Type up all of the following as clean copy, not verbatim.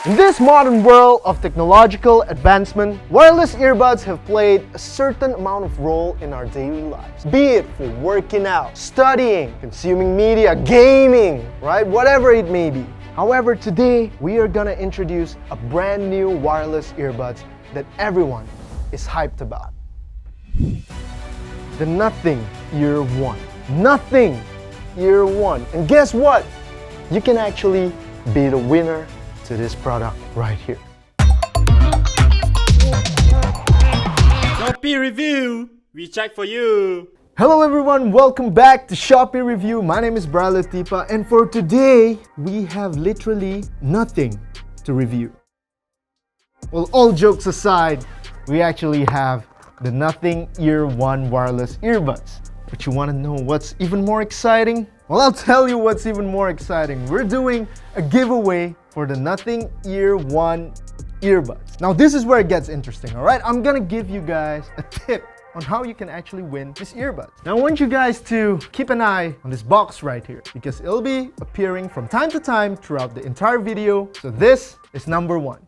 In this modern world of technological advancement, wireless earbuds have played a certain amount of role in our daily lives. Be it for working out, studying, consuming media, gaming, right? Whatever it may be. However, today we are gonna introduce a brand new wireless earbuds that everyone is hyped about. The Nothing Ear One. Nothing Ear One. And guess what? You can actually be the winner to this product right here. Shopee review, we check for you. Hello everyone, welcome back to Shopee Review. My name is Bryler, and for today, we have literally nothing to review. Well, all jokes aside, we actually have the Nothing Ear One wireless earbuds. But you want to know what's even more exciting? Well, I'll tell you what's even more exciting. We're doing a giveaway for the Nothing Ear One earbuds. Now, this is where it gets interesting, all right? I'm gonna give you guys a tip on how you can actually win these earbuds. Now, I want you guys to keep an eye on this box right here because it'll be appearing from time to time throughout the entire video. So this is number one.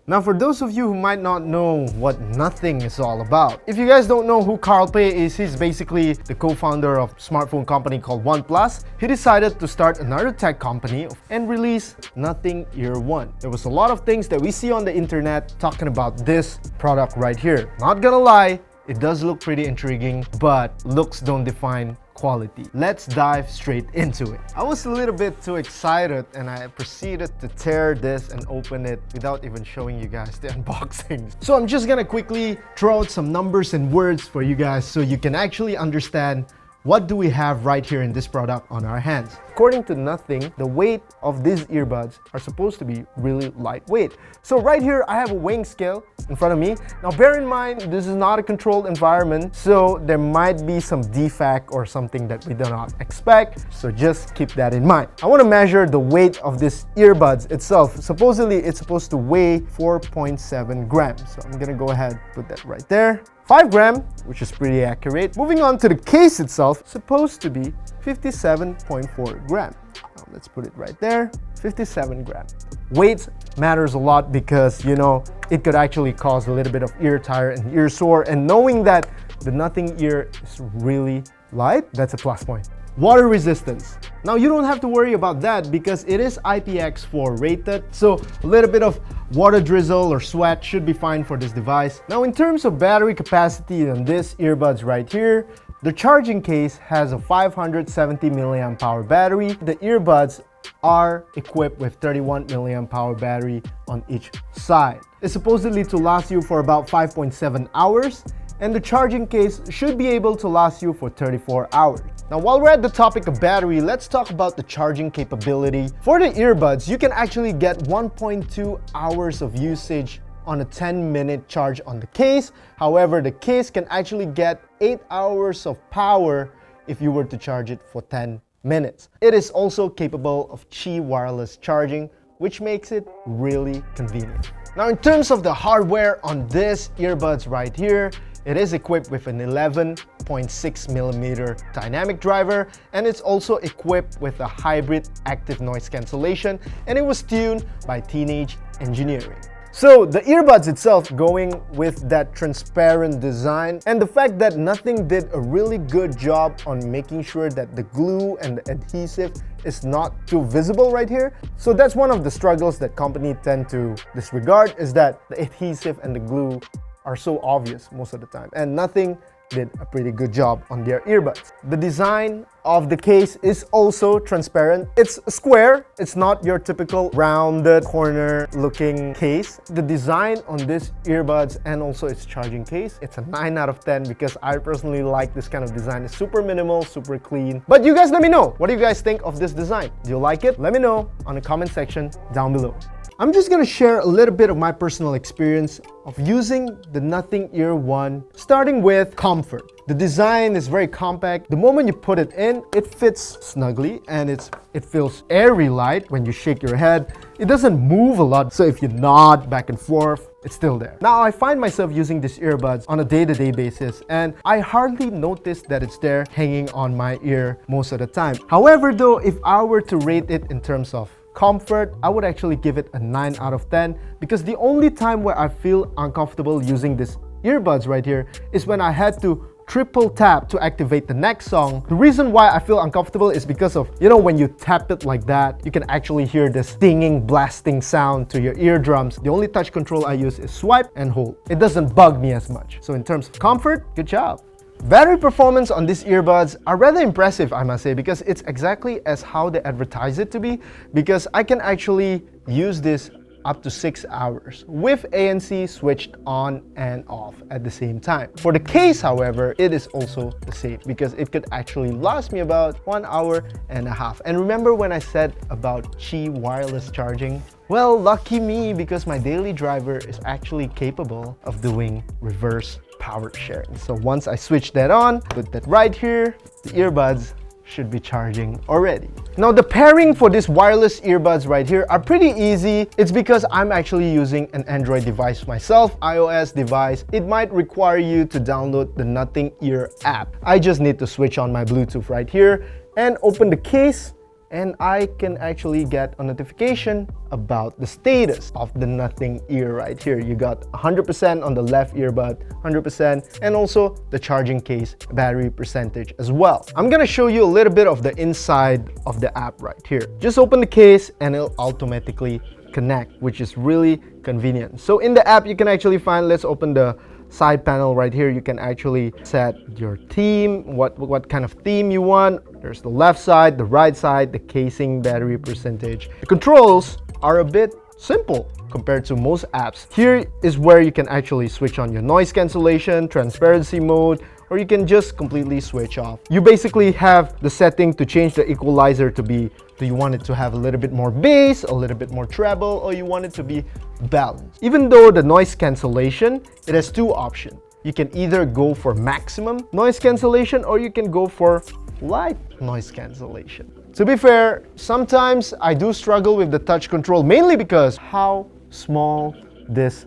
Now, for those of you who might not know what Nothing is all about, if you guys don't know who Carl Pei is, he's basically the co-founder of a smartphone company called OnePlus. He decided to start another tech company and release Nothing Ear One. There was a lot of things that we see on the internet talking about this product right here. Not gonna lie, it does look pretty intriguing, but looks don't define quality. Let's dive straight into it. I was a little bit too excited and I proceeded to tear this and open it without even showing you guys the unboxing. So I'm just gonna quickly throw out some numbers and words for you guys so you can actually understand what do we have right here in this product on our hands. According to Nothing, the weight of these earbuds are supposed to be really lightweight. So right here, I have a weighing scale in front of me. Now bear in mind, this is not a controlled environment, so there might be some defect or something that we do not expect. So just keep that in mind. I want to measure the weight of this earbuds itself. Supposedly, it's supposed to weigh 4.7 grams. So I'm gonna go ahead and put that right there. 5 grams, which is pretty accurate. Moving on to the case itself, supposed to be 57.4 grams. Now, let's put it right there, 57 grams. Weight matters a lot because, you know, it could actually cause a little bit of ear tire and ear sore. And knowing that the Nothing Ear is really light, that's a plus point. Water resistance. Now you don't have to worry about that because it is IPX4 rated, so a little bit of water drizzle or sweat should be fine for this device. Now in terms of battery capacity on this earbuds right here, the charging case has a 570 milliamp hour battery. The earbuds are equipped with 31 milliamp hour battery on each side. It's supposedly to last you for about 5.7 hours. And the charging case should be able to last you for 34 hours. Now, while we're at the topic of battery, let's talk about the charging capability. For the earbuds, you can actually get 1.2 hours of usage on a 10-minute charge on the case. However, the case can actually get 8 hours of power if you were to charge it for 10 minutes. It is also capable of Qi wireless charging, which makes it really convenient. Now, in terms of the hardware on this earbuds right here, it is equipped with an 11.6mm dynamic driver, and it's also equipped with a hybrid active noise cancellation, and it was tuned by Teenage Engineering. So the earbuds itself going with that transparent design, and the fact that Nothing did a really good job on making sure that the glue and the adhesive is not too visible right here. So that's one of the struggles that companies tend to disregard, is that the adhesive and the glue are so obvious most of the time, and Nothing did a pretty good job on their earbuds. The design of the case is also transparent. It's square, it's not your typical rounded corner looking case. The design on this earbuds and also its charging case, it's a 9 out of 10 because I personally like this kind of design. It's super minimal, super clean. But you guys let me know, what do you guys think of this design? Do you like it? Let me know on the comment section down below. I'm just gonna share a little bit of my personal experience of using the Nothing Ear 1, starting with comfort. The design is very compact. The moment you put it in, it fits snugly and it feels airy light when you shake your head. It doesn't move a lot, so if you nod back and forth, it's still there. Now, I find myself using these earbuds on a day-to-day basis, and I hardly notice that it's there hanging on my ear most of the time. However, though, if I were to rate it in terms of comfort, I would actually give it a 9 out of 10, because the only time where I feel uncomfortable using these earbuds right here is when I had to triple tap to activate the next song. The reason why I feel uncomfortable is because of, when you tap it like that, you can actually hear the stinging, blasting sound to your eardrums. The only touch control I use is swipe and hold. It doesn't bug me as much. So in terms of comfort, good job. Battery performance on these earbuds are rather impressive, I must say, because it's exactly as how they advertise it to be, because I can actually use this up to 6 hours with ANC switched on and off at the same time. For the case, however, it is also the same, because it could actually last me about 1 hour and a half. And remember when I said about Qi wireless charging? Well, lucky me, because my daily driver is actually capable of doing reverse power sharing. So once I switch that on, put that right here, the earbuds should be charging already. Now, the pairing for these wireless earbuds right here are pretty easy. It's because I'm actually using an Android device myself, iOS device. It might require you to download the Nothing Ear app. I just need to switch on my Bluetooth right here and open the case, and I can actually get a notification about the status of the Nothing Ear right here. You got 100% on the left earbud, 100%, and also the charging case battery percentage as well. I'm gonna show you a little bit of the inside of the app right here. Just open the case and it'll automatically connect, which is really convenient. So in the app, you can actually find, let's open the side panel right here. You can actually set your theme, what kind of theme you want. There's the left side, the right side, the casing, battery percentage. The controls are a bit simple compared to most apps. Here is where you can actually switch on your noise cancellation, transparency mode, or you can just completely switch off. You basically have the setting to change the equalizer to be, do you want it to have a little bit more bass, a little bit more treble, or you want it to be balanced. Even though the noise cancellation, it has two options. You can either go for maximum noise cancellation, or you can go for light noise cancellation. To be fair, sometimes I do struggle with the touch control, mainly because how small this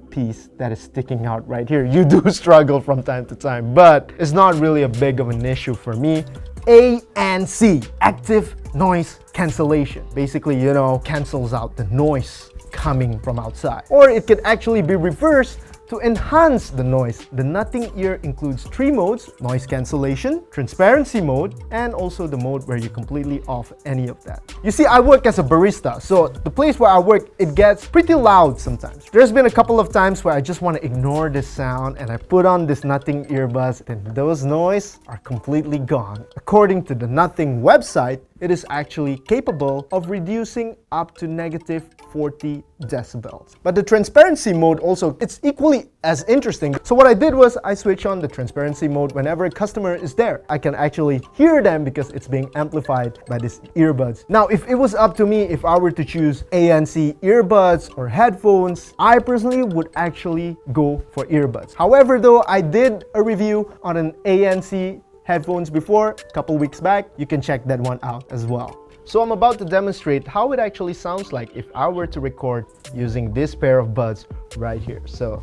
piece that is sticking out right here. You do struggle from time to time, but it's not really a big of an issue for me. ANC, Active Noise Cancellation. Basically, cancels out the noise coming from outside. Or it could actually be reversed to enhance the noise. The Nothing Ear includes 3 modes: noise cancellation, transparency mode, and also the mode where you completely off any of that. You see, I work as a barista, so the place where I work, it gets pretty loud sometimes. There's been a couple of times where I just want to ignore this sound and I put on this Nothing earbuds, and those noise are completely gone. According to the Nothing website, it is actually capable of reducing up to -40 decibels. But the transparency mode also, it's equally as interesting. So what I did was I switch on the transparency mode whenever a customer is there. I can actually hear them because it's being amplified by these earbuds. Now, if it was up to me, if I were to choose ANC earbuds or headphones, I personally would actually go for earbuds. However, though, I did a review on an ANC headphones before, a couple weeks back. You can check that one out as well. So I'm about to demonstrate how it actually sounds like if I were to record using this pair of buds right here. So,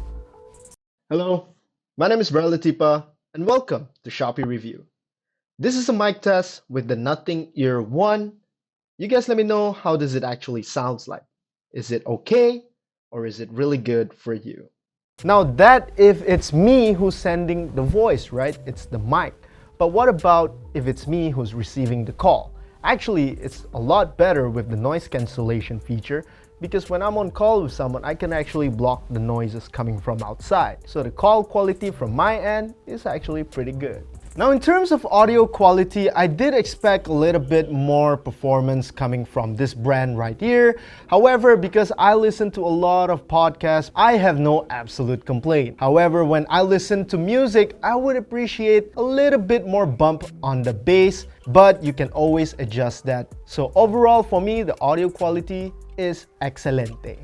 hello, my name is Bryler, and welcome to Shopee Review. This is a mic test with the Nothing Ear 1. You guys let me know, how does it actually sounds like? Is it okay, or is it really good for you? Now, that if it's me who's sending the voice, right? It's the mic. But what about if it's me who's receiving the call? Actually, it's a lot better with the noise cancellation feature, because when I'm on call with someone, I can actually block the noises coming from outside. So the call quality from my end is actually pretty good. Now, in terms of audio quality, I did expect a little bit more performance coming from this brand right here. However, because I listen to a lot of podcasts, I have no absolute complaint. However, when I listen to music, I would appreciate a little bit more bump on the bass, but you can always adjust that. So overall, for me, the audio quality is excelente.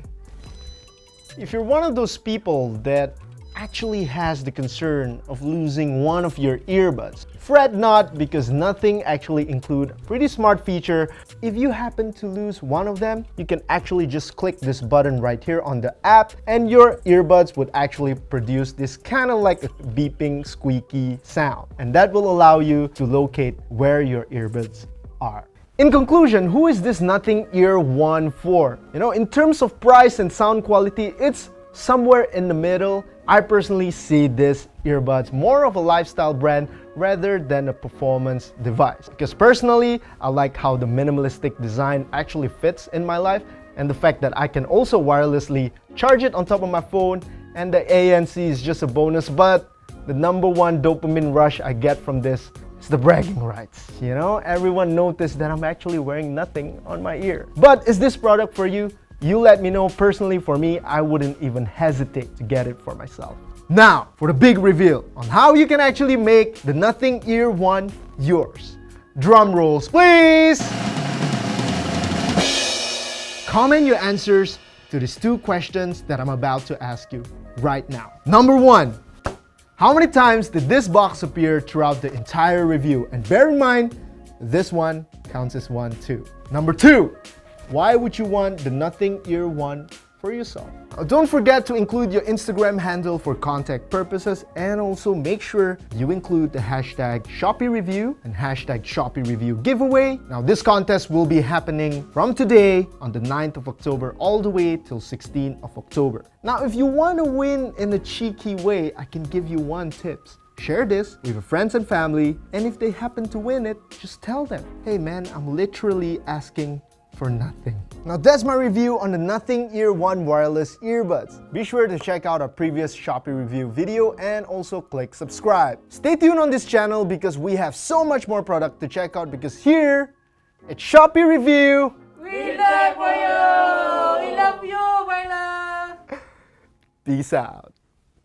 If you're one of those people that actually has the concern of losing one of your earbuds, fret not, because nothing actually include a pretty smart feature. If you happen to lose one of them, you can actually just click this button right here on the app and your earbuds would actually produce this kind of like a beeping, squeaky sound. And that will allow you to locate where your earbuds are. In conclusion, who is this Nothing Ear One for? You know, in terms of price and sound quality, it's somewhere in the middle. I personally see this earbuds more of a lifestyle brand rather than a performance device. Because personally, I like how the minimalistic design actually fits in my life, and the fact that I can also wirelessly charge it on top of my phone, and the ANC is just a bonus. But the #1 dopamine rush I get from this is the bragging rights. You know, everyone noticed that I'm actually wearing nothing on my ear. But is this product for you? You let me know. Personally, for me, I wouldn't even hesitate to get it for myself. Now, for the big reveal on how you can actually make the Nothing Ear One yours. Drum rolls, please! Comment your answers to these 2 questions that I'm about to ask you right now. #1, how many times did this box appear throughout the entire review? And bear in mind, this one counts as 1 too. #2, why would you want the Nothing Ear One for yourself? Don't forget to include your Instagram handle for contact purposes, and also make sure you include the hashtag Shopee Review and hashtag Shopee Review giveaway. Now, this contest will be happening from today on the 9th of October all the way till 16th of October. Now, if you want to win in a cheeky way, I can give you 1 tip. Share this with your friends and family, and if they happen to win it, just tell them, hey man, I'm literally asking for nothing. Now that's my review on the Nothing Ear One wireless earbuds. Be sure to check out our previous Shopee review video and also click subscribe. Stay tuned on this channel because we have so much more product to check out, because here at Shopee Review, we live for you! We love you, Bryler! peace out.